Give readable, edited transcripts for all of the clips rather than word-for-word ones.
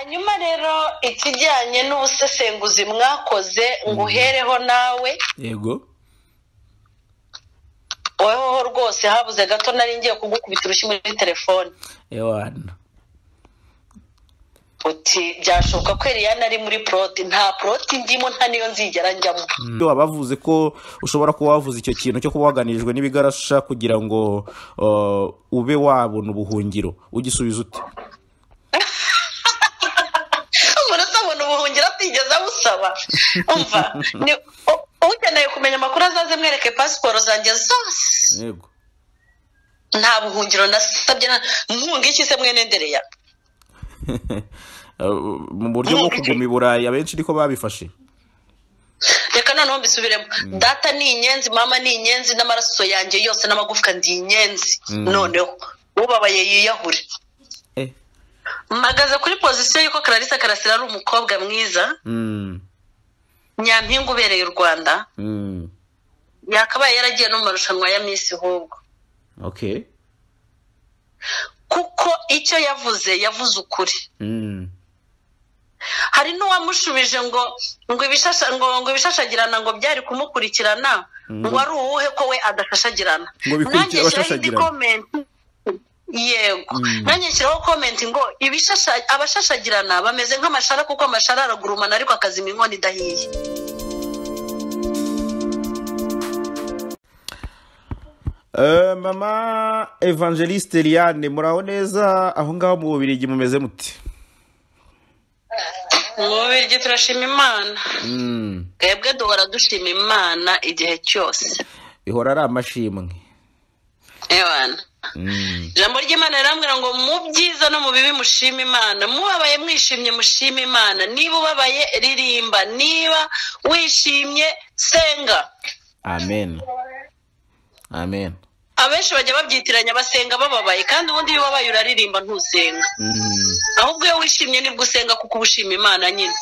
hanyuma rero ikijyanye n'ubusesenguzi mwakoze nguhereho nawe. Yego. Wowe rwose habuze gato nari ngiye kugukubita urushyi muri telefone. Ewana. Uti byashoboka ko Eliane ari muri proti, nta proti ndimo nta niyo nzigera njyamo. Wabavuze ko ushobora kuba wavuze icyo kintu cyo kubaganijwe n'ibigarasha kugira ngo ube wabona ubuhungiro, ugisubiza ute? Murasabona ubuhungiro atigeze abusaba. Umva ni ukeneye kumenya amakuru azaze mwereke pasiporo zanjye zose. Yego. Nta buhungiro nasabye nkunga iki se mwene ndereya. Mu buryo bwo kuguma i Burayi abenshi niko babifashe. Reka noneho mbisubiremo. Data ni inyenzi, mama ni inyenzi, n'amaraso yanjye yose n'amagufwa ndi inyenzi. Noneho ubabaye yiyahure. Mpagaze kuri position yuko Clarisse Karasira ari umukobwa mwiza. Nyampinga ubereye u Rwanda. Yakabaye yaragiye no mu marushanwa ya Miss Hubwo. Okay. Kuko icyo yavuze ukuri. Hari n'uwamushubije ngo ibishashagirana ngo byari kumukurikirana, ngo ari uwuhe ko we adashashagirana. Nanjye bashashagirana. Yego. Nanjye nshyiraho comment ngo abashashagirana bameze nk'amashara kuko amashara aragurumana ariko akazima inkono idahiye. Mama Evangeliste Eliane, muraho neza aho ngaho mu Bubiligi mumeze muti? Mu Bubiligi turashima Imana. Twebwe duhora dushima Imana igihe cyose. Ihora ari amashimwe. Ewana. Jambo ry'Imana rirambwira ngo mu byiza no mu bibi mushima Imana. Mubabaye mwishimye mushima Imana. Niba ubabaye ririmba, niba wishimye senga. Amen. Amen. Abenshi bajya babyitiranya basenga bababaye kandi ubundi iyo babaye uraririmba ntusenga. Ahubwo iyo wishimye nibwo usenga kuko ubushima Imana nyine.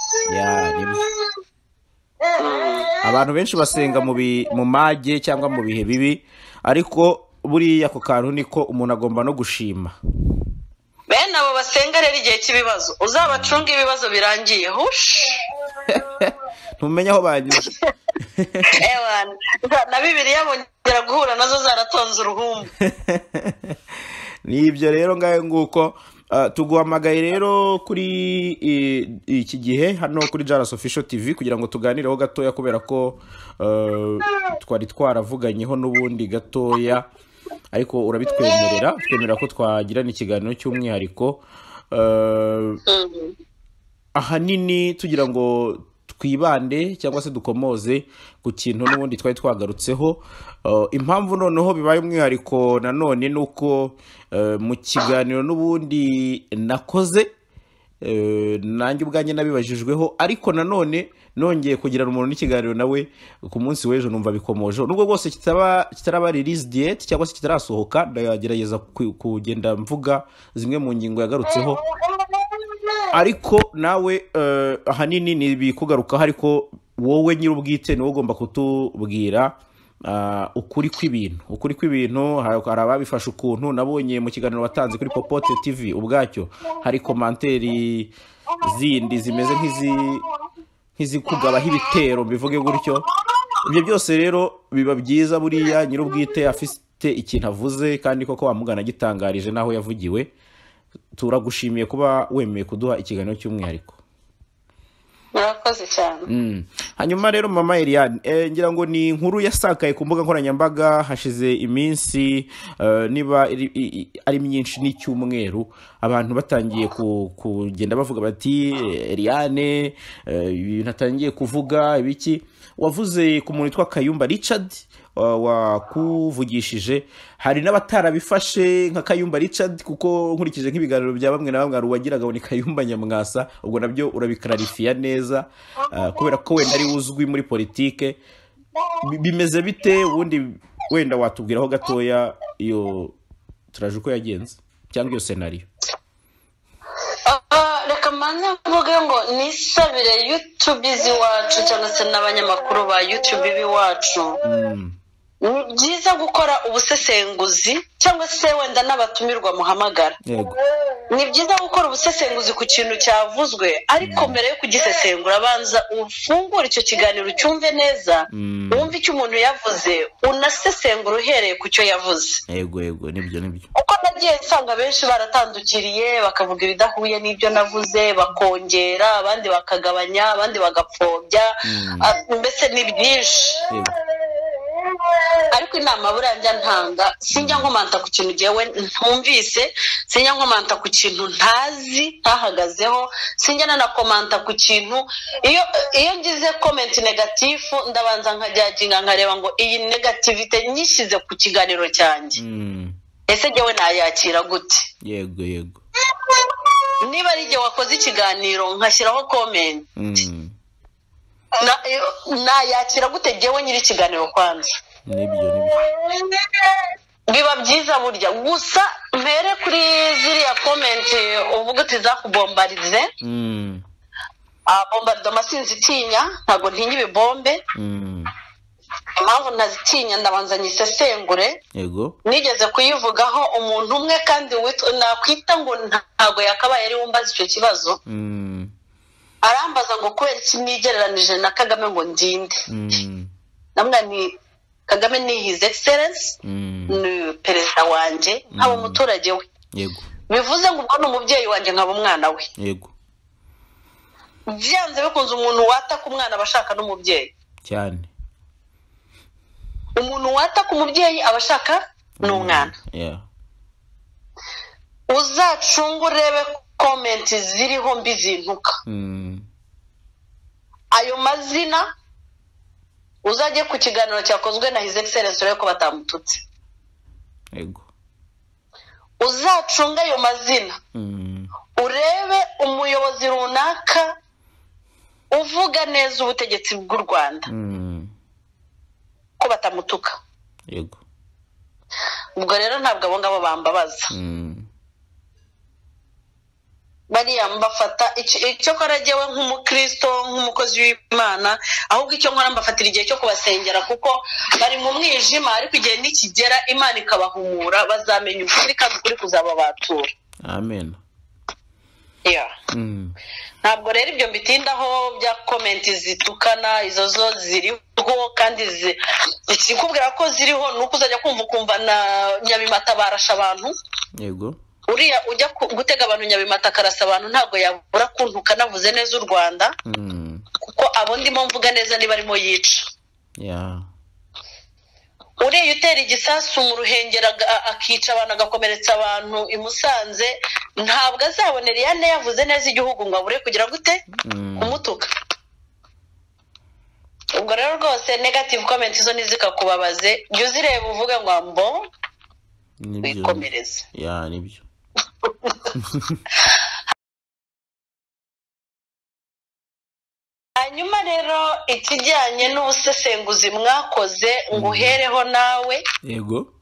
Abantu benshi basenga mu mage cyangwa mu bihe bibi, ariko buriya ako kantu niko umuntu agomba no gushima. Bene abo basenga rero igihe cy'ibibazo uzabacunga ibibazo birangiye. Ntumenya aho banyuze. Ewana, na Bibiliya bongera guhura nazo zaratonze uruhumbu. Nibyo rero ngaye nguko tuguhamagaye rero kuri iki gihe hano kuri Jaras Official TV kugira ngo tuganireho gatoya kubera ko twari twaravuganye n'ubundi gatoya, ariko urabitwemerera twemera ko twagirana ikiganiro cy'umwihariko ahanini tugira ngo twibande cyangwa se dukomoze ku kintu n'ubundi twari twagarutseho. Impamvu noneho bibaye umwihariko nanone nuko mu kiganiro n'ubundi nakoze nanjye ubwanjye nabibajijweho, ariko nanone nongeye kugirana umuntu n'ikiganiro nawe ku munsi w'ejo numva bikomoje, nubwo bwose kitaraba release date cyangwa se kitarasohoka, ndagerageza kugenda mvuga zimwe mu ngingo yagarutseho, ariko nawe ahanini ni bikugarukaho, ariko wowe nyir'ubwite niwe ugomba kutubwira ukuri kw'ibintu. Hari ababifashe ukuntu nabonye mu kiganiro watanze kuri Popote TV ubwacyo hari komanteri zindi zimeze nk'izikugabaho ibitero, bivuge gutyo. Ibyo byose rero biba byiza buriya nyir'ubwite afite ikintu avuze kandi koko wamugana gitangarije naho yavugiwe. Turagushimiye kuba wemeye kuduha ikiganiro cy'umwihariko. Murakoze cyane. Hanyuma rero Mama Eliane, ngira ngo ni inkuru yasakaye ku mbuga nkoranyambaga hashize iminsi, niba ari myinshi n'icyumweru, abantu batangiye kugenda bavuga bati Eliane ibintu atangiye kuvuga ibiki. Wavuze ku muntu witwa Kayumba Richard wakuvugishije, hari n'abatarabifashe nka Kayumba Richard kuko nkurikije nk'ibiganiro bya bamwe na bamwe wagiraga ni Kayumba Nyamwasa, ubwo nabyo urabiklarifiya neza kubera ko wenda ari uzwi muri politike. Bimeze bite ubundi, wenda watubwiraho gatoya iyo traje uko yagenze cyangwa iyo scenario? Reka manze mvuge ngo nisabire YouTube iwacu cyangwa se n'abanyamakuru ba YouTube biwacu. ni byiza gukora ubusesenguzi cyangwa se wenda n'abatumirwa muhamagara. Ni byiza gukora ubusesenguzi ku kintu cyavuzwe, ariko mbere yo kugisesengura abanza ufungure icyo kiganiro cyumve neza, wumve icyo umuntu yavuze, unasesengura uhereye ku cyo yavuze. Yego nibyo uko nagiye nsanga benshi baratandukiriye bakavuga ibidahuye n'ibyo navuze, bakongera, abandi bakagabanya, abandi bagapfobya, mbese ni byinshi. Ariko inama buranja ntanga, sinjya nkomanta ku kintu jewe ntumvise, sinjya nkomanta ku kintu ntazi ntahagazeho, sinjya nanakomanta ku kintu iyo ngize comment negatifu ndabanza nkajyaginga nkareba ngo iyi negativite nyishize ku kiganiro cyanjye ese jewe nayakira gute. Yego niba ari je wakoze ikiganiro nkashyiraho comment nayakira gute jewe nyiri ikiganiro kwanza. Nibyo biba byiza burya gusa mpere kuri ziriya comment uvuga uti zakubombarize. Bombardoma sinzitinya, ntago ntinya ibibombe. Impamvu ntazitinya ndabanza nyisesengure. Yego nigeze kuyivugaho umuntu umwe kandi nakwita ngo ntago yakabaye ari wumbaza icyo kibazo. Arambaza ngo kubera iki nigereranije na Kagame ngo ndinde. Namwe ni Kagame ni his excellence, ni perezida wanje, nkaba umuturage we. Yego bivuze ngo ubwo n'umubyeyi wanje nkaba umwana we. Yego byanze bikunze umuntu wataka umwana abashaka n'umubyeyi cyane. Umuntu wataka umubyeyi abashaka n'umwana. Uzacunga urebe comment ziriho mbi zintuka. Ayo mazina uzajye ku kiganiro cyakozwe na his excellence urebe ko batamututse. Yego uzacunga ayo mazina urebe umuyobozi runaka uvuga neza ubutegetsi bw'u Rwanda ko batamutuka. Yego ubwo rero ntabwo abo ngabo bambabaza. Bariya mbafata icyo kora jewe nk'umukristo nk'umukozi w'Imana, ahubwo icyo nkora mbafatira igihe cyo kubasengera kuko bari mu mwijima, ariko igihe nikigera Imana ikabahumura bazamenya ukuri kandi ukuri kuzababatura. Amen. Ntabwo rero ibyo mbitindaho bya comment zitukana, izo zo ziriho kandi ikikubwira ko ziriho nuko uzajya kumva na Nyabimata barasha abantu. Yego uriya ujya gutega abantu Nyabimata karasa abantu ntabwo yabura kuntuka navuze neza u Rwanda kuko abo ndimo mvuga neza niba arimo yica. Uriya utera igisasu mu Ruhengeri akica abantu agakomeretsa abantu i Musanze ntabwo azabonera yane yavuze neza igihugu ngo abure kugira gute kumutuka. Ubwo rero rwose negative comment zo nizikakubabaze jya uzireba uvuge ngo ambo bikomereze. Nibyo hanyuma rero ikijyanye n'ubusesenguzi mwakoze ngo uhereho nawe. Yego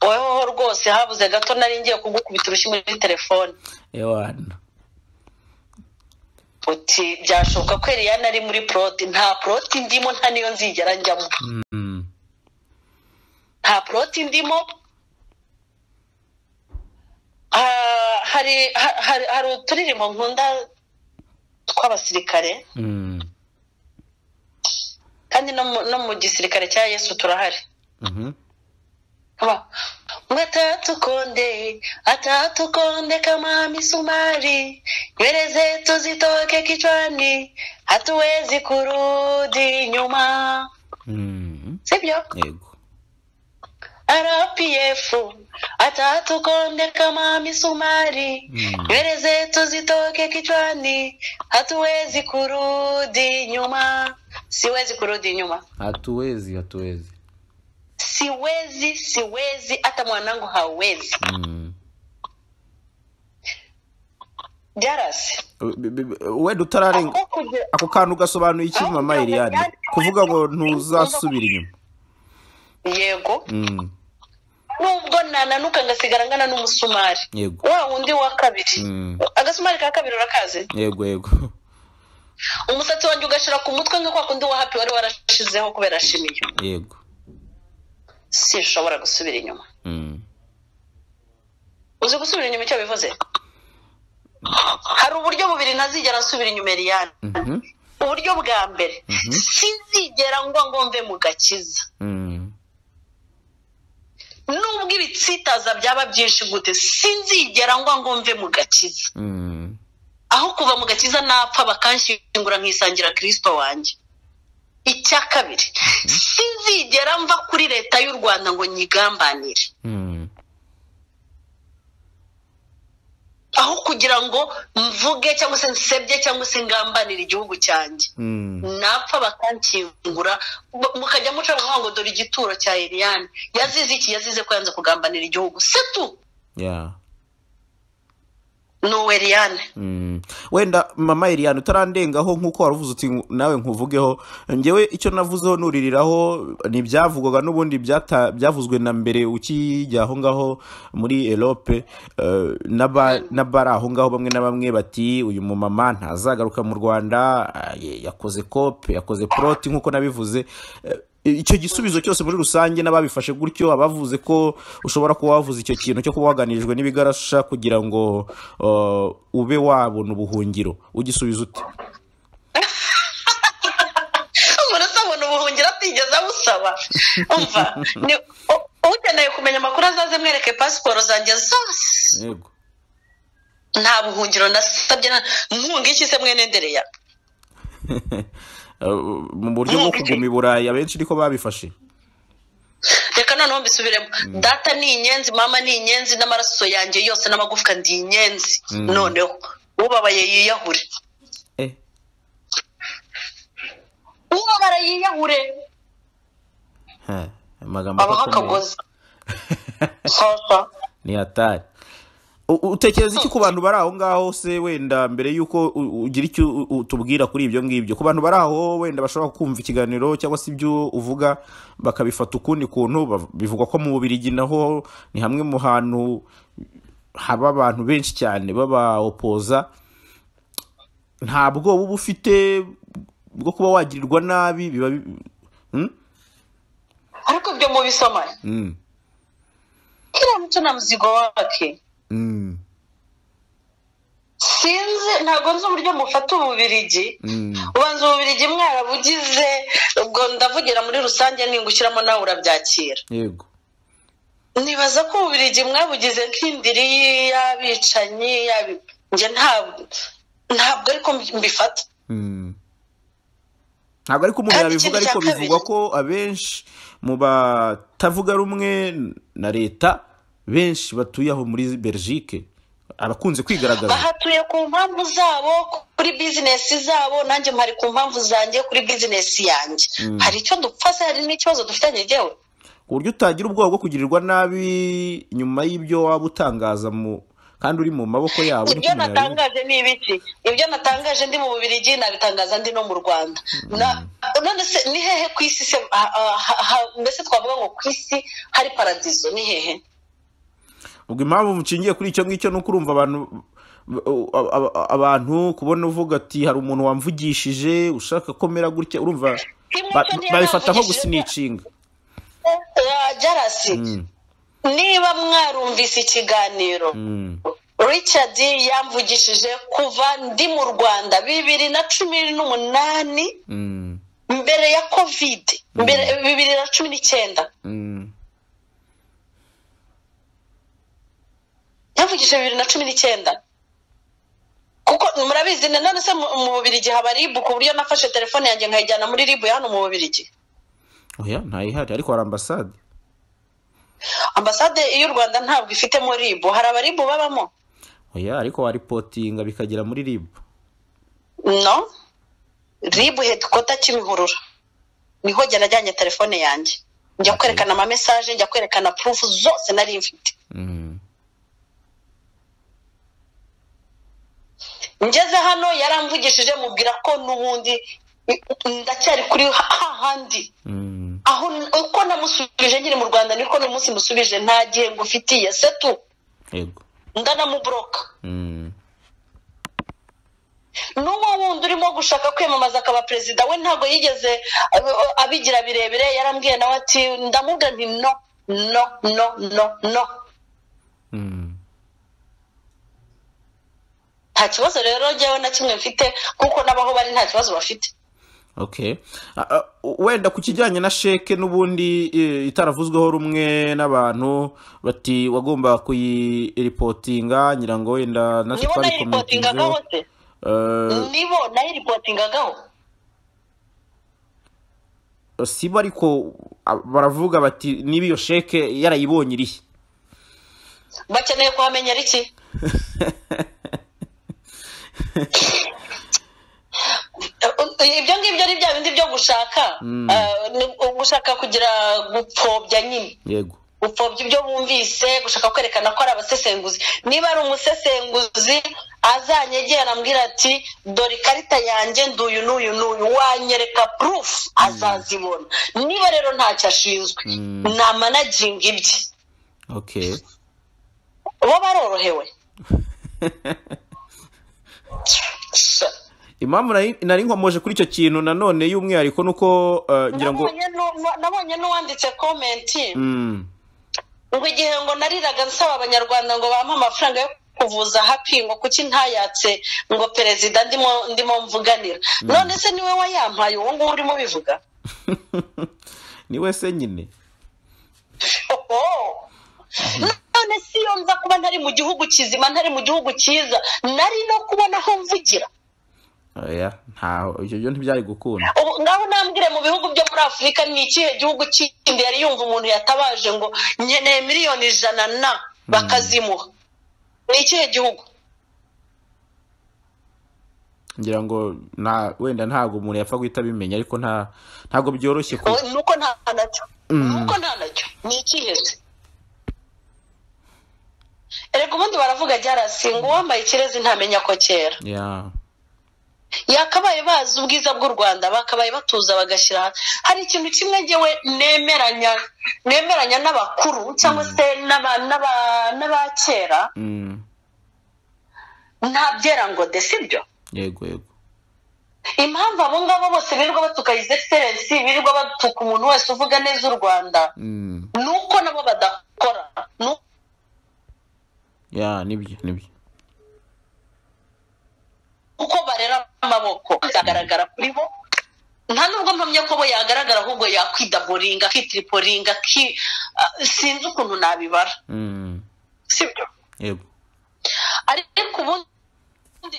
wowe rwose habuze gato nari ngiye kugukubita urushyi muri telefone. Uti byashoboka ko Eliana ari muri proti. Nta proti ndimo, nta niyo nzigera njyamo. Nta proti ndimo. hari uturirimbo nkunda tw'abasirikare kandi no mu gisirikare cya Yesu turahari. Atatukonde kama misumari, nywele zetu zitoke kichwani, hatuwezi kurudi nyuma. Sivyo? Yego. RPF atatukonde kama misumari, nywele zetu zitoke kichwani, hatuwezi kurudi nyuma. Siwezi kurudi nyuma. Hatuwezi. Siwezi hata mwanangu hawezi. Jarasi we dutararenga ako kantu gasobanuye iki mama Eliane kuvuga ngo ntuzasubira inyuma? Yego nubwo nananuka ngasigara ngana n'umusumari. Yego wa undi wa kabiri agasumari ka kabiri urakaze? Yego umusatsi wanjye ugashira ku mutwe nka kwa kundi wa happy wari warashizeho kubera shimiyo. Yego. Sinshobora gusubira inyuma. Uzi gusubira inyuma icyo bivuze? Hari uburyo bubiri ntazigera asubira inyuma Eliane. Uburyo bwa mbere sinzigera ngo mve mu gakiza. Nubwo ibitsitaza byaba byinshi gute sinzigera ngo mve mu gakiza. Aho kuva mu gakiza napfa bakanshyingura nkisangira Kristo wanjye. Icya kabiri sinzigera mva kuri leta y'u Rwanda ngo nyigambanire. Aho kugira ngo mvuge cyangwa se nsebye cyangwa se ngambanire igihugu cyanjye. Napfa bakanshyingura mukajya muca ngo dore igituro cya Eliane yazize ko yanze kugambanira igihugu setu. No Eliane. Wenda mama Eliane utarandengaho nkuko waruvuze uti nawe nkuvugeho ngewe icyo navuzeho nuririraho ni byavugwaga n'ubundi byavuzwe na mbere ukijya aho ngaho muri Europe n'abari aho ngaho bamwe na bamwe bati uyu mu mama ntazagaruka mu Rwanda yakoze cope yakoze proti nkuko nabivuze. Icyo gisubizo cyose muri rusange n'ababifashe gutyo abavuze ko ushobora kuba wavuze icyo kintu cyo kubaganirijwe n'ibigarasha kugira ngo ube wabona ubuhungiro ugisubiza ute? Murasabona ubuhungiro atigeze abusaba. Umva ni ukeneye kumenya amakuru azaze mwereke pasiporo zanjye zose. Yego. Nta buhungiro nasabye nkunga iki se mwene Ndereya. Mu buryo bwo kuguma i Burayi abenshi niko babifashe. Reka noneho mbisubiremo. Data ni inyenzi, mama ni inyenzi, n'amaraso yanjye yose n'amagufwa ndi inyenzi. Noneho ubabaye yiyahure. Ubabaye yiyahure. Amagambo akagoza. Sasa ni hatari. Utekereza iki ku bantu bari aho ngaho se wenda mbere yuko ugira icyo utubwira kuri ibyo ngibyo ku bantu bari aho wenda bashobora kumva ikiganiro cyangwa se ibyo uvuga bakabifata ukundi kuntu bivugwa ko mu Bubiligi naho ni hamwe mu hantu haba abantu benshi cyane baba opoza ntabwo uba ufite bwo kuba wagirirwa nabi biba ariko byo mu bisoma kila mtu na mzigo wake. Sinzi ntago nzi uburyo mufata Ububiligi. Ubanza Ububiligi mwarabugize ubwo ndavugira muri rusange ningushyiramo nawe urabyakira. Yego. Nibaza ko Ububiligi mwabugize nk'indiri y'abicanyi nje ntabwo ariko mbifata. Ntabwo ariko umuntu yabivuga ariko bivugwa ko abenshi mu batavuga rumwe na leta benshi batuye aho muri Belgique abakunze kwigaragaza bahatuye ku mpamvu zabo kuri business zabo nanjye mpari ku mpamvu zanjye kuri business yanjye. Hari icyo dupfase hari n'ikibazo dufitanye jewe ku buryo utagira ubwoba bwo kugirirwa nabi nyuma y'ibyo waba utangaza kandi uri mu maboko yabo. Ibyo natangaje ni ibiki? Ibyo natangaje ndi mu Bubiligi nabitangaza ndi no mu Rwanda. None se ni hehe ku isi se mbese twavuga ngo ku isi hari paradizo ni hehe? Ubwo impamvu mucingiye kuri icyo ngicyo nuko urumva abantu kubona uvuga ati hari umuntu wamvugishije ushaka komera gutya urumva babifata nko gusinicinga. Jarasi niba mwarumvise ikiganiro Richard yamvugishije kuva ndi mu Rwanda 2018 mbere ya COVID mbere 2019 yamvugishije 2019 kuko murabizi none se mu Bubiligi haba RIB ku buryo nafashe telefone yanjye nkayijyana muri RIB hano mu Bubiligi. Oya ntayihari ariko hari ambasade y'u Rwanda ntabwo ifitemo RIB. Hari abariB babamo? Oya ariko wa reportinga bikagera muri RIB. No RIB headquarter Kimihurura niho jya najyanye telefone yanjye njya kwerekana ama message njya kwerekana proof zose nari mfite. Ngeze hano yaramvugishije mubwira ko nubundi ndacyari kuri hahandi. Aho uko namusubije ngiri mu Rwanda niko no munsi musubije nta gihe ngufitiye setu. Yego. Ndana mu block. n'uwo wundi urimo gushaka kwiyamamaza akaba perezida we ntabwo yigeze abigira birebire yarambwiye nawe ati ndamubwira nti no nta kibazo rero njyewe na kimwe mfite kuko n'abaho bari nta kibazo bafite. Okay. Wenda ku kijyanye na sheke n'ubundi itaravuzweho rumwe n'abantu bati wagomba kuyiripotinga nyirango wenda na twari commentingaho nibo nayiripotingagaho sibo ariko baravuga bati niba iyo sheke yarayibonye irihe bakeneye kuhamenyera iki ibyo ngibyo ari bya bindi byo gushaka kugira gupfobya nyine yego gupfobya ibyo bumvise gushaka kwerekana ko ari abasesenguzi niba ari umusesenguzi azanyegera ambwira ati dore ikarita yanjye nduyu n'uyu wanyereka proof azazibona niba rero ntacyo ashinzwe na managing ibye okay bo barorohewe impamvu nari nkomoje kuri icyo kintu nanone y'umwihariko nuko ngira ngo nabonye n'uwanditse comment ngo igihe ngo nariraga nsaba abanyarwanda ngo bampe amafaranga yo kuvuza happy ngo kuki ntayatse ngo perezida ndimo mvuganira none se niwe wayampaye uwo ngo urimo bivuga niwe se nyine none si yo nza kuba ntari mu gihugu kizima ntari mu gihugu cyiza nari no kubona aho mvugira oya ibyo ntibyari gukunda ngaho nambwire mu bihugu byo muri Afurika ni ikihe gihugu kindi yari yumva umuntu yatabaje ngo nkeneye miliyoni 100 bakazimuha ni ikihe gihugu ngira ngo wenda ntago umuntu yapfa guhita bimenya ariko ntago byoroshye nuko nta nacyo ni ikihe se erega ubundi baravuga ryarasinga uwambaye ikirezi ntamenya ko kera yakabaye bazi ubwiza bw'u Rwanda bakabaye batuza bagashyira hari ikintu kimwe ngewe nemeranya n'abakuru cyangwa se n'abakera nta byera ngo desibyo yego impamvu abo ngabo bose birirwa batuka his excellence birirwa batuka umuntu wese uvuga neza u Rwanda nuko nabo badakora nibyo uko barera amaboko zagaragara kuri bo nta nubwo mpamya ko bo yagaragara ahubwo yakwidaboringa kitriporinga sinzi ukuntu nabibara sibyo yego ariko ubundi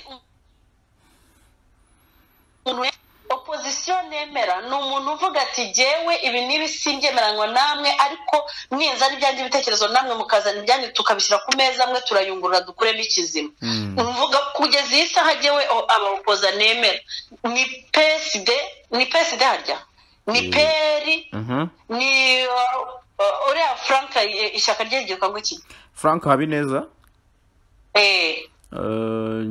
umuntu opposition nemera ni umuntu uvuga ati jewe ibi nibi singemeranywa namwe ariko mwenza ari byanjye ibitekerezo namwe mukazana ibyanjye tukabishyira ku meza amwe turayungurura dukuremo ikizima mvuga kugeza iyi saha jewe abapoza nemera ni PSD harya ni peri ni uriya Frank ishyaka ryegeka ngo iki Frank Habineza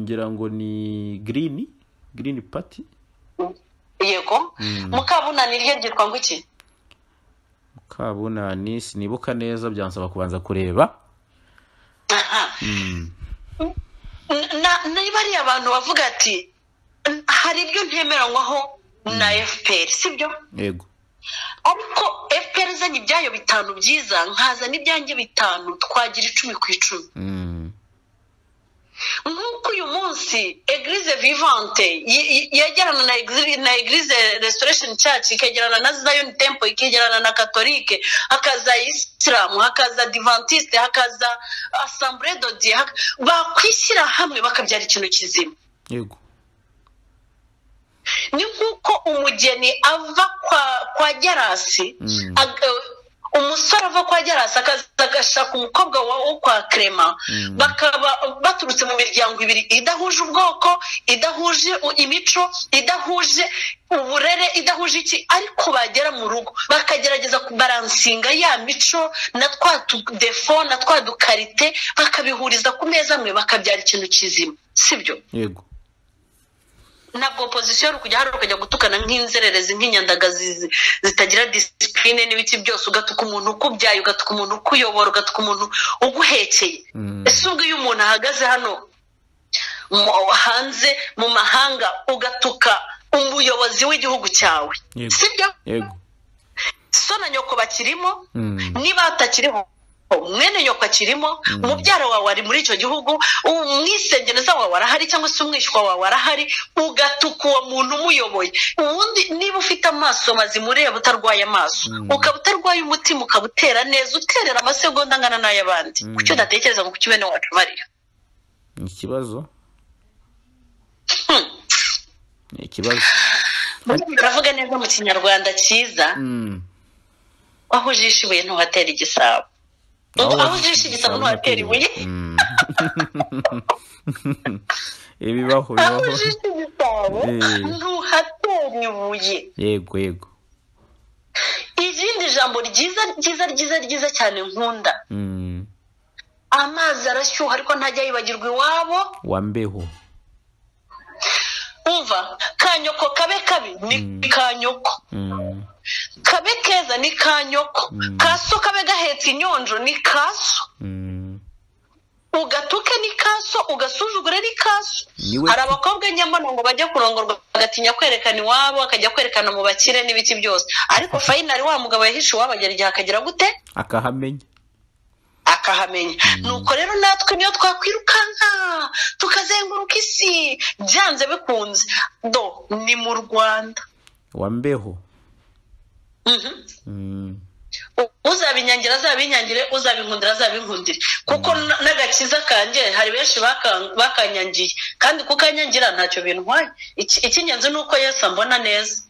ngira ngo ni Green Party yego Mukabunani ryo ryitwa ngo iki Mukabunani sinibuka neza byansaba kubanza kureba niba ari abantu bavuga ati hari ibyo ntemeranywaho na FPR sibyo yego ariko FPR zanye ibyayo bitanu byiza nkaza n'ibyanjye bitanu twagira 10 ku 10 nk'uko uyu munsi Eglise Vivante yegerana na Eglise Restoration Church ikegerana na Zion Temple ikegerana na Catholique hakaza Islam hakaza Adventiste hakaza Assemblée de Dieu bakwishyira hamwe bakabyara ikintu kizima yego ni nk'uko umugeni ava kwa Gerasi umusore ava kwa Gerasi akazagashaka umukobwa wo kwa Clement bakaba baturutse mu miryango ibiri idahuje ubwoko idahuje imico idahuje uburere idahuje iki ariko bagera mu rugo bakagerageza kubaransinga ya mico na twa defo na twa dukarite bakabihuriza ku meza amwe bakabyara ikintu kizima sibyo yego nabwo opposition kujya hari ukajya gutukana nk'inzererezi nk'inyandagazi zitagira discipline n'ibiti byose ugatuka umuntu ukubyaye ugatuka umuntu ukuyobora ugatuka umuntu uguhekeye ese ubwo iyo umuntu ahagaze hano hanze mu mahanga ugatuka umuyobozi w'igihugu cyawe, sibyo? Yego. So na nyoko bakirimo, niba atakiriho mwene nyoko akirimo, umubyara wawe ari muri icyo gihugu, umwisengeneza wawe arahari cyangwa se umwishywa wawe arahari, ugatuka uwo muntu umuyoboye. Ubundi niba ufite amaso mazima ureba utarwaye amaso, ukaba utarwaye umutima, ukaba utera neza, uterera amasegonda angana n'ay'abandi, kuki udatekereza ngo kuki bene wacu bariyo? Ni ikibazo. Ni ikibazo. Baravuga neza mu kinyarwanda cyiza, aho ujisha ibuye ntuhatera igisabo. Aho ujisha igisabo ntuhatera ibuye. Ibibaho. Aho ujisha igisabo ntuhatera ibuye. Yego, yego. Izindi jambo ryiza cyane nkunda. Amazi arashyuha ariko ntajya yibagirwa iwabo wa mbeho. Umva, kanyoko kabe kabi ni kanyoko, kabe keza ni kanyoko, kaso kabe gahetse inyonjo ni kaso, ugatuke ni kaso, ugasuzugure ni kaso. Hari abakobwa nyamana ngo bajya kurongorwa bagatinya kwerekana iwabo, akajya kwerekana mu bakire n'ibiki byose, ariko finally wa mugabo yahishe iwabo agera igihe akagira gute? Akahamenya. Nuko rero natwe niyo twakwirukanka tukazenguruka isi byanze bikunze ni mu Rwanda wa mbeho. Uzabinyangira azabinyangire, uzabinkundira azabinkundire, kuko n'agakiza kanjye hari benshi bakanyangiye, kandi kukanyangira ntacyo bintwaye. Icy'ingenzi ni uko Yesu ambona neza.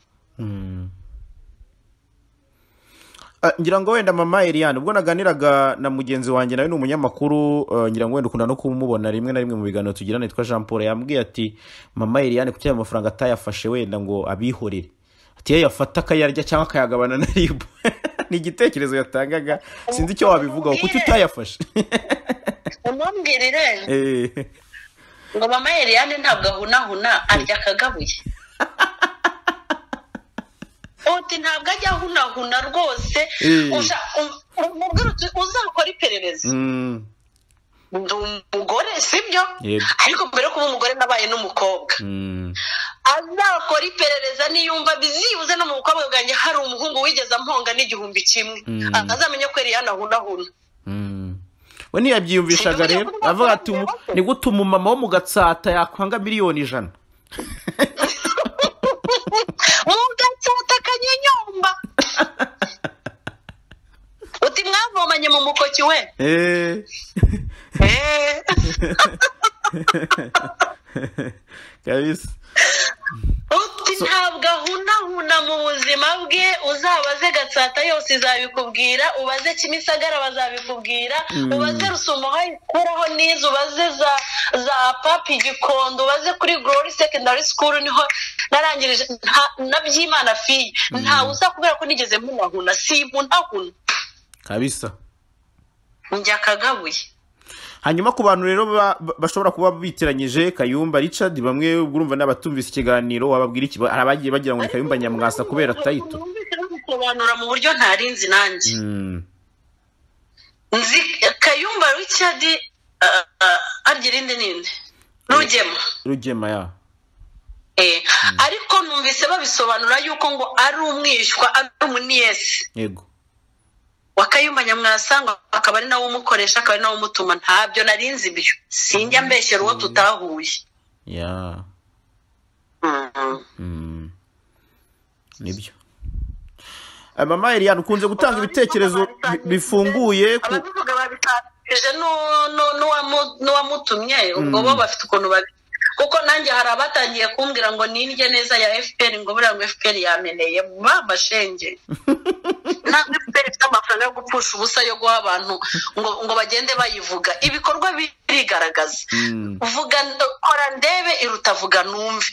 Ngira ngo wenda mama Eliane ubwo naganiraga na mugenzi wanjye nawe ni umunyamakuru, ngira ngo wenda ukunda no kumubona rimwe na rimwe mu biganiro tugirana, yitwa Jean Paul, yambwiye ati mama Eliane kuki amafaranga atayafashe wenda ngo abihorere, ati yafata akayarya cyangwa akayagabana na RIB. Ni igitekerezo yatangaga, sinzi icyo wabivugaho, kuki utayafashe? Umubwirire ngo mama Eliane ntabwo ahunahuna, arya akagabuye. Uti ntabwo ajya ahunahuna rwose. Uzakora iperereza. Ndi umugore, sibyo? Ariko mbere yo kuba umugore nabaye n'umukobwa. Azakora iperereza niyumva bizibuze no mu bukobwa bwanjye hari umuhungu wigeze amponga n'1,000, azamenye ko Eliane ahunahuna. We ntiyabyiyumvishaga rero, avuga ati ni gute umumama wo mu Gatsata yakwanga $1,000,000? Mugatsata kanyenyomba. Uti mwavomanye mu mukoki we? Kabisa. Uti ntabwo ahunahuna mu buzima bwe, uzabaze Gatsata yose izabikubwira, ubaze Kimisagara bazabikubwira, ubaze Rusumo hayikuraho n'izo, ubaze za Papi Gikondo, ubaze kuri Glory Secondary School niho narangirije na Byimana Fille. Nta uzakubwira ko nigeze munahuna, si munahuna kabisa. Njya kagabuye. Hanyuma ku bantu rero bashobora kuba bitiranyije Kayumba Richard, bamwe urumva n'abatumvise ikiganiro, wababwira iki? Arabagiye bagira ngo ni Kayumba Nyamwasa kubera title. Bisobanura mu buryo ntarinzi nanjye. Nzi Kayumba Richard agira indi ninde? Rugema ya. Ariko numvise babisobanura yuko ngo ari umwishywa, ari umuniyesi. Yego. Wakayumba Nyamwasa ngo akaba ari nawe umukoresha, akaba ari nawe umutuma. Ntabyo narinzi ibyo, sinjya mbeshyera uwo tutahuye. Nibyo. Mama Eliane ukunze gutanga ibitekerezo bifunguye abavuga babitangije n'uwamutumye, ubwo bo bafite ukuntu kuko nanjye hari abatangiye kumbwira ngo nindye neza ya FPR, ngo buriya ngo FPR yameneye bashenge. Ntabwo FPR ifite amafaranga yo gupfusha ubusa yo guha abantu ngo bagende bayivuga. Ibikorwa birigaragaza. Vuga kora ndebe iruta vuga numve.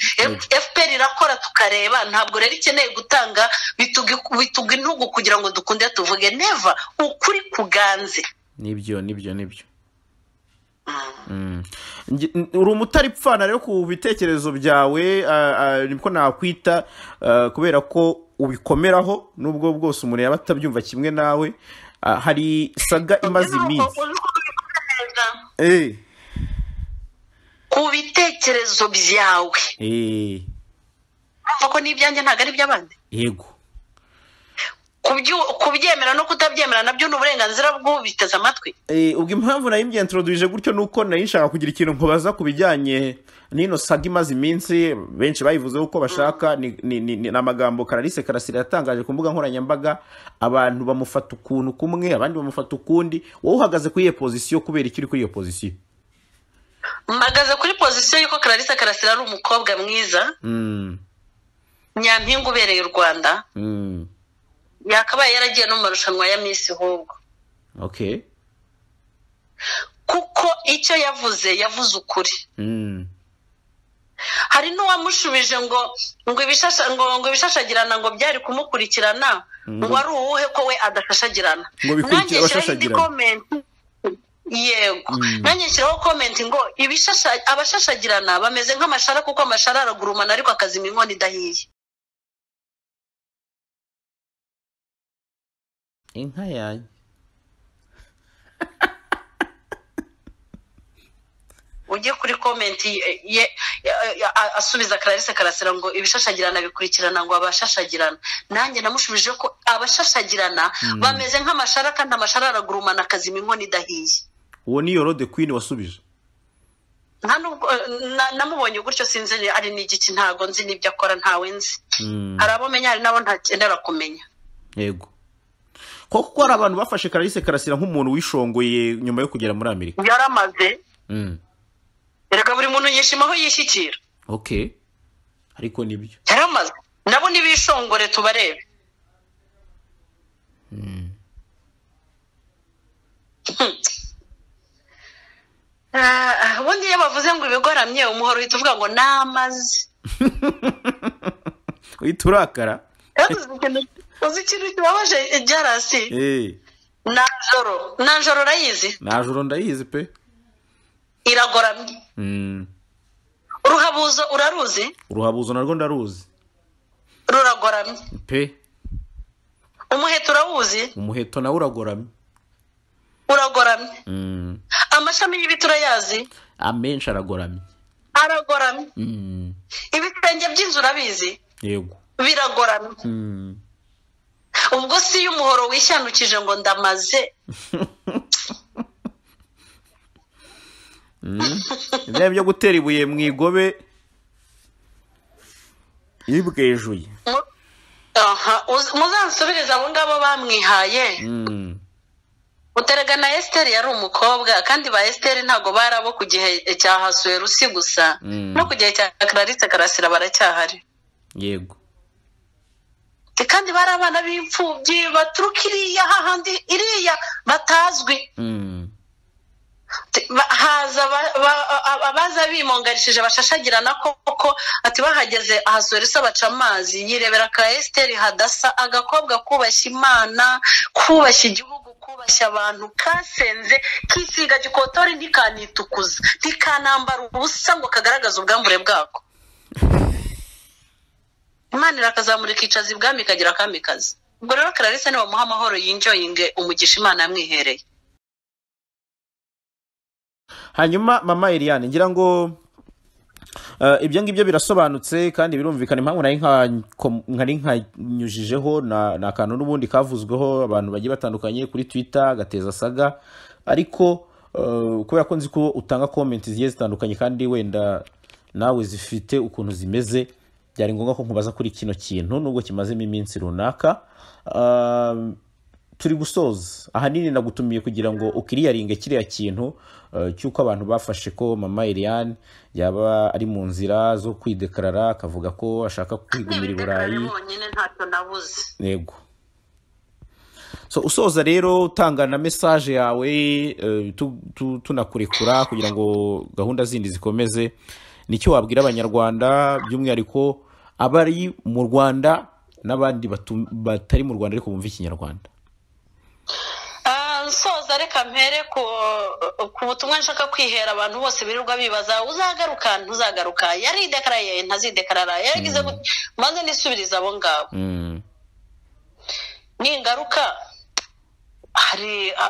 FPR irakora tukareba, ntabwo rero ikeneye gutanga bituga intugu kugira ngo dukunde tuvuge. Never, ukuri kuganze. Nibyo. Uri umutaripfana rero ku bitekerezo byawe, niko nakwita, kubera ko ubikomeraho nubwo bwose umuntu yaba atabyumva kimwe nawe. Hari saga imaze iminsi ku bitekerezo byawe ko n'ibyanjye ntabwo ari iby'abandi. Yego. Kubyemera no kutabyemera nabyo ni uburenganzira bw'ubiteze amatwi. Ubwo impamvu nayo imbyentroduje gutyo nuko nayo nshaka kugira ikintu nkubaza ku bijyanye n'ino saga imaze iminsi benshi bayivuze uko bashaka ni amagambo Clarisse Karasira yatangaje ku mbuga nkoranyambaga, abantu bamufata ukuntu kumwe abandi bamufata ukundi. Wowe uhagaze kuri iyo position kubera iki uri kuri iyo position? Mpagaze kuri position yuko Clarisse Karasira ari umukobwa mwiza, nyampinga ubereye u Rwanda, yakabaye yaragiye no mu marushanwa ya Miss ahubwo. Okay. Kuko icyo yavuze ukuri. Hari n'uwamushubije ngo ibishashagirana ngo byari kumukurikirana, ngo ari uwuhe ko we adashashagirana. Nanjye nshyiraho comment, yego, nanjye nshyiraho comment ngo abashashagirana bameze nk'amashara kuko amashara aragurumana ariko akazima inkoni idahiye. Inka yanjye. Ujye kuri comment asubiza Clarisse Karasira ngo ibishashagirana bikurikirana ngo abashashagirana. Nanjye namushubije ko abashashagirana bameze nk'amashara kandi amashara aragurumana akazima inkoni idahiye. Uwo ni Yoro the Queen wasubije? Namubonye gutyo sinzi ari n'igiki, ntago nzi n'ibyo akora, ntawe nzi. Hari abo menya hari nabo ntagendera kumenya. Yego. Koko hari abantu bafashe Clarisse Karasira nk'umuntu wishongoye nyuma yo kugera muri Amerika. Yaramaze. Erega buri muntu yishimaho yishyikira. Okay. Ariko nibyo. Yaramaze. Nabo nibishongore tubarebe. Ubundi iyo bavuze ngo ibigoramye umuhoro uhita uvuga ngo namaze. Uhita urakara. Uzi ikintu kibabaje Jarasi? Najoro urayizi? Najoro ndayizi pe. Iragoramye. Uruhabuzo uraruzi? Uruhabuzo narwo ndaruzi. Ruragoramye pe. Umuheto urawuzi? Umuheto nawe uragoramye. Uragoramye. Amashami y'ibiti urayazi? Amenshi aragoramye. Aragoramye. Ibitenge by'inzu urabizi? Yego. Biragoramye. Ubwo si y'umuhoro wishyandukije ngo ndamaze. Ibyo byo gutera ibuye mu igobe ibwejuye. Muzansubiriza abo ngabo bamwihaye. Uterega na Esther yari umukobwa kandi ba Esther ntago barabo ku gihe cya Hasuwe Rusi gusa, no ku gihe cya Clarisse Karasira baracyahari. Yego. Kandi bari abana b'imfubyi baturuka iriya hahandi iriya batazwi. Haza abaza bimongarishije bashashagirana koko ati bahageze Hasuwe Rusi baca amazi yirebera ka Esther hadasa agakobwa kubashya Imana, kubashya igihugu, kubashya abantu, kasenze kisiga gikotori ntikanitukuza ntikanambara ubusa ngo kagaragaza ubwambure bwako. Imana irakazamura ikicaza ibwami ikagira kamikazi. Ubwo rero Clarisse niwe muha amahoro yinjoyinge umugisha Imana yamwihereye. Hanyuma mama Eliane ngira ngo ibyo ngibyo birasobanutse kandi birumvikana impamvu nari nkanyujijeho na kantu n'ubundi kavuzweho abantu bagiye batandukanye kuri Twitter gateza saga, ariko kubera ko nzi ko utanga comment zigiye zitandukanye kandi wenda nawe zifite ukuntu zimeze, byari ngombwa ko nkubaza kuri kino kintu nubwo kimazemo iminsi runaka. Turi gusoza ahanini nagutumiye kugira ngo ukiriyaringe kiriya kintu cyuko abantu bafashe ko mama Eliane yaba ari mu nzira zo kwidekarara akavuga ko ashaka kwigumira i Burayi. Yego. So usoza rero utanga na message yawe tunakurekura kugira ngo gahunda zindi zikomeze, nicyo wabwira abanyarwanda by'umwihariko abari mu Rwanda n'abandi batari mu Rwanda ariko bumva ikinyarwanda? Soza reka mpere ku butumwa nshaka kwihera abantu bose birirwa bibaza uzagaruka ntuzagaruka, yaridekaraye ntazidekarara, yagize maze nisubiriza abo ngabo. Ningaruka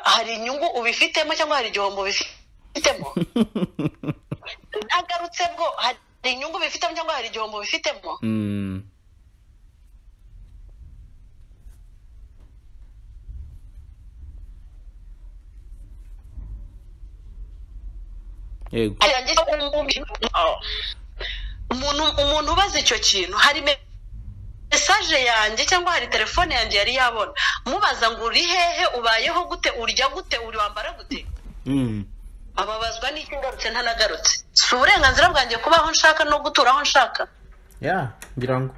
hari inyungu ubifitemo cyangwa hari igihombo ubifitemo? ngarutse bwo hari inyungu bifitemo cyangwa hari igihombo bifitemo. yego umuntu ubaza icyo kintu, hari mesaje yanjye cyangwa hari telefone yanjye yari yabona, mubaza ngo uri hehe, ubayeho gute, urya gute, uri wambara gute, ababazwa n'iki ngarutse ntanagarutse. Si uburenganzira bwanjye kubaho nshaka no gutura aho nshaka? ngira ngo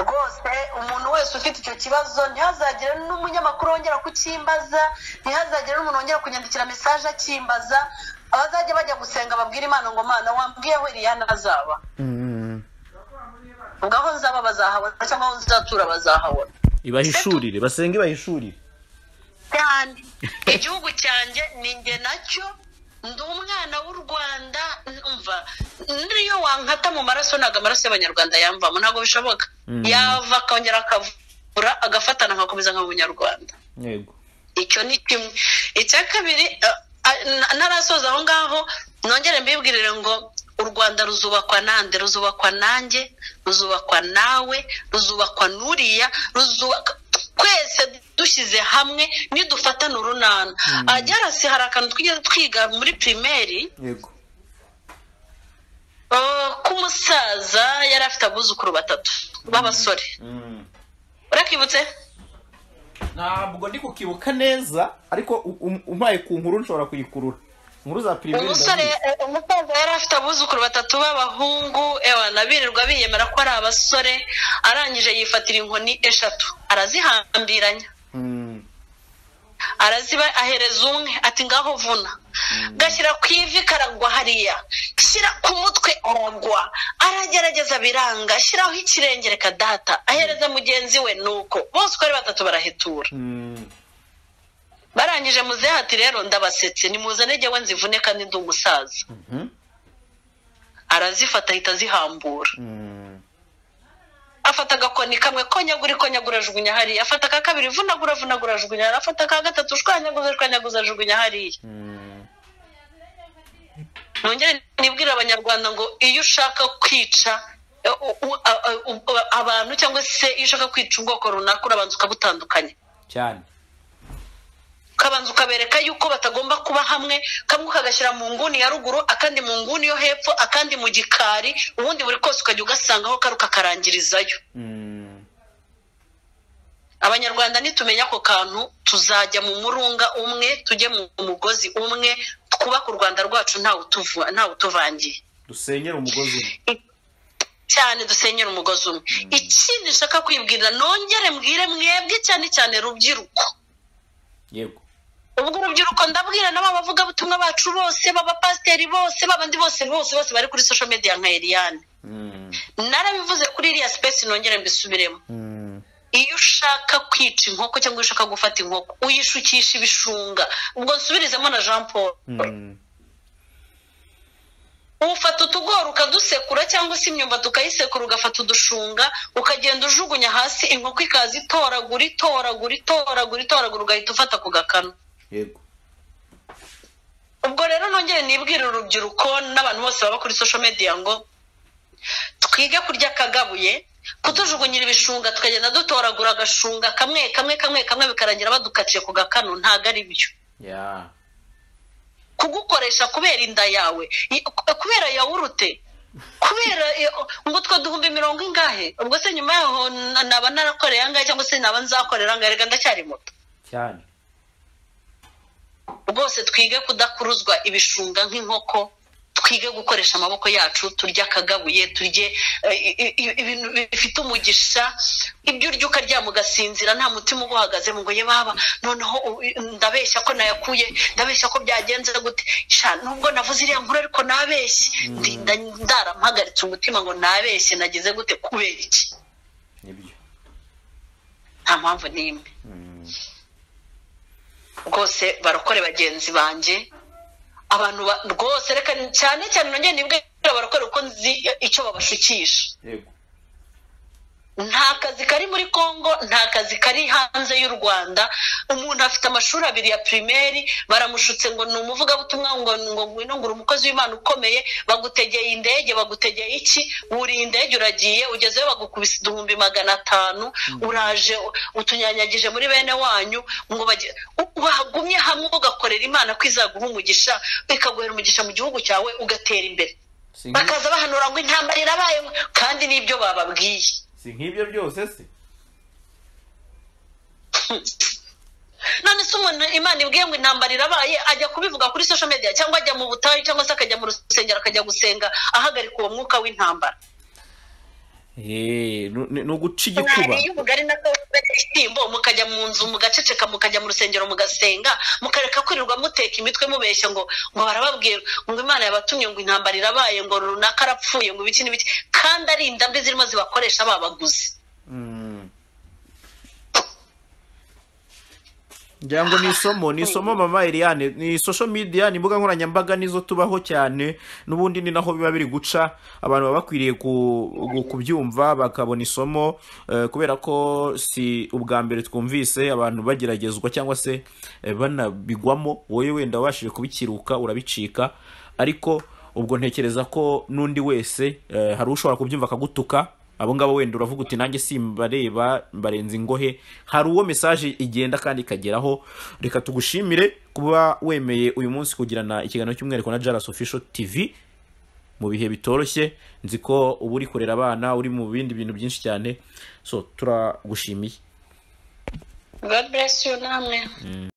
rwose umuntu wese ufite icyo kibazo ntihazagire n'umunyamakuru wongera kukimbaza, ntihazagire n'umuntu wongera kunyandikira mesaje akimbaza. Abazajya bajya gusenga babwira Imana ngo Mana wambwiyeho Liliane azaba, ngaho nzaba bazahabona cyangwa aho nzatura bazahabona. ibahishurire, basenge ibahishurire cyane. Igihugu cyanjye ni njye nacyo, ndi umwana w'u Rwanda. Umva, niyo wankata mu maraso ntago amaraso y'abanyarwanda yamvamo, ntago bishoboka. Yava akongera akavura agafatana nkakomeza nka munyarwanda. yego Icyo ni kimwe. Icya kabiri, narasoza aho ngaho nongere mbibwirire ngo u Rwanda ruzubakwa nande, ruzubakwa nanjye, ruzubakwa nawe, ruzubakwa n'uriya, ruzubakwa twese dushyize hamwe nidufatana urunana. Agerasi hari akantu twigeze twiga muri primaire, yego k'umusaza yari afite abuzukuru 3 b'abasore. Urakibutse? ntabwo ndi kukibuka neza, ariko umpaye ku nkuru nshobora kuyikurura. Inkuru za primaire. Umusaza yari afite abuzukuru 3 b'abahungu, nabirirwa biyemera ko ari abasore, arangije yifatira inkoni 3 arazihambiranya. Araziba ahereza umwe ati ngaho vuna, gashyira ku ivi karagwa hariya, shyira ku mutwe aragwa, aragerageza biranga, shyiraho ikirengere kadata, ahereza mugenzi we, nuko bose uko ari 3 barahetura. Barangije muzehe ati rero ndabasetse, nimuzane jyewe nzivune kandi ndi umusaza. Arazifata ahita zihambura. Afata agakoni kamwe konyagura ajugunya hariya, afata aka kabiri vunagura ajugunya hariya, afata aka gatatu shwanyaguza ajugunya hariya. Nongere nibwira abanyarwanda ngo iyo ushaka kwica abantu cyangwa se iyo ushaka kwica ubwoko runaka urabanza ukabutandukanya cyane, ukabanza ukabereka yuko batagomba kuba hamwe, kamwe ukagashyira mu nguni ya ruguru, akandi mu nguni yo hepfo, akandi mu gikari, ubundi buri kose ukajya ugasangaho karuka karangirizayo. Abanyarwanda nitumenya ako kantu tuzajya mu murunga umwe, tujye mu mugozi umwe, twubaka u Rwanda rwacu ntawe utuvangiye. dusenyera umugozi cyane, dusenyera umugozi umwe. Ikindi nshaka kwibwira, nongere mbwire mwebwe cyane rubyiruko. yego ubwo urubyiruko ndabwira nabo abavuga butumwa bacu bose, b'abapasiteri bose, babandi bose bari kuri social media nka Liliane. Narabivuze kuri iriya space, nongere mbisubiremo. Iyo ushaka kwica inkoko cyangwa ushaka gufata inkoko, uyishukisha ibishunga. Ubwo nsubirizemo na Jean Paul. Ufata utugori ukadusekura cyangwa se imyumba tukayisekura, ugafata udushunga ukagenda ujugunya hasi, inkoko ikaza itoragura, ugahita ufata ku gakanu. yego ubwo rero nongere nibwira urubyiruko n'abantu bose baba kuri social media ngo twige kurya kagabuye, kutujugunyira ibishunga tukagenda dutoragura agashunga kamwe bikarangira badukaciye ku gakanu, ntago ari byo. Kugukoresha kubera inda yawe, kubera yawurute, kubera ngo twa 200 ingahe, ubwo se nyuma yaho naba narakoreye angahe cyangwa se naba nzakorera angahe, rega ndacyari muto cyane. Rwose twige kudakuruzwa ibishunga nk'inkoko, twige gukoresha amaboko yacu, turya kagabuye, turye ibintu bifite umugisha. Ibyo urya ukaryama ugasinzira nta mutima uguhagazemo ngo ye baba noneho ndabeshya ko nayakuye, ndabeshya ko byagenze gute, nubwo navuze iriya nkuru ariko nabeshye, ndarampagaritse umutima ngo nabeshye nagize gute, kubera iki? nibyo nta mpamvu n'imwe. Rwose barokore bagenzi banjye, abantu rwose reka cyane nongeye nibwe barokore uko nzi icyo babashukisha. yego nta kazi kari muri Kongo, nta kazi kari hanze y'u Rwanda. Umuntu afite amashuri 2 ya primaire, baramushutse ngo ni umuvugabutumwa, ngo ngwino ngura umukozi w'Imana ukomeye, bagutegeye indege, bagutegeye iki, uri indege uragiye, ugezeyo bagukubise 500, uraje utunyanyagije muri bene wanyu, ngo wagumye hamwe ugakorera Imana kwizaguha umugisha, ikaguhera umugisha mu gihugu cyawe ugatera imbere. Bakaza bahanura ngo intambara irabaye, kandi nibyo bababwiye. Si nk'ibyo byose se? None se umuntu Imana ibwiye ngo intambara irabaye ajya kubivuga kuri social media, cyangwa ajya mu butayu, cyangwa se akajya mu rusengero akajya gusenga ahagarika uwo mwuka w'intambara? No guca igikuba. Iyo ubugari n'akabimbo mukajya mu nzu mugaceceka, mukajya mu rusengero mugasenga, mukareka kwirirwa muteka imitwe mubeshya ngo barababwira ngo Imana yabatumye ngo intambara irabaye, ngo runaka arapfuye, ngo ibiki n'ibiki, kandi ari indambe zirimo zibakoresha babaguzi. Ngirango ni isomo mama Eliane, ni social media, ni mbuga nkoranyambaga nizo tubaho cyane, n'ubundi ni naho biba biri guca. Abantu baba bakwiriye kubyumva bakabona isomo, kubera ko si ubwa mbere twumvise abantu bageragezwa cyangwa se banabigwamo. Wowe wenda washije kubikiruka urabicika, ariko ubwo ntekereza ko n'undi wese hari ushobora kubyumva akagutuka. Abo ngabo wenda uravuga uti nanjye simbareba mbarenze ingohe, hari uwo message igenda kandi ikageraho. Reka tugushimire kuba wemeye uyu munsi kugirana ikiganiro cy'umwihariko na Jalas Official TV mu bihe bitoroshye. Nzi ko ubu uri kurera abana, uri mu bindi bintu byinshi cyane, so turagushimiye. God bless you namwe.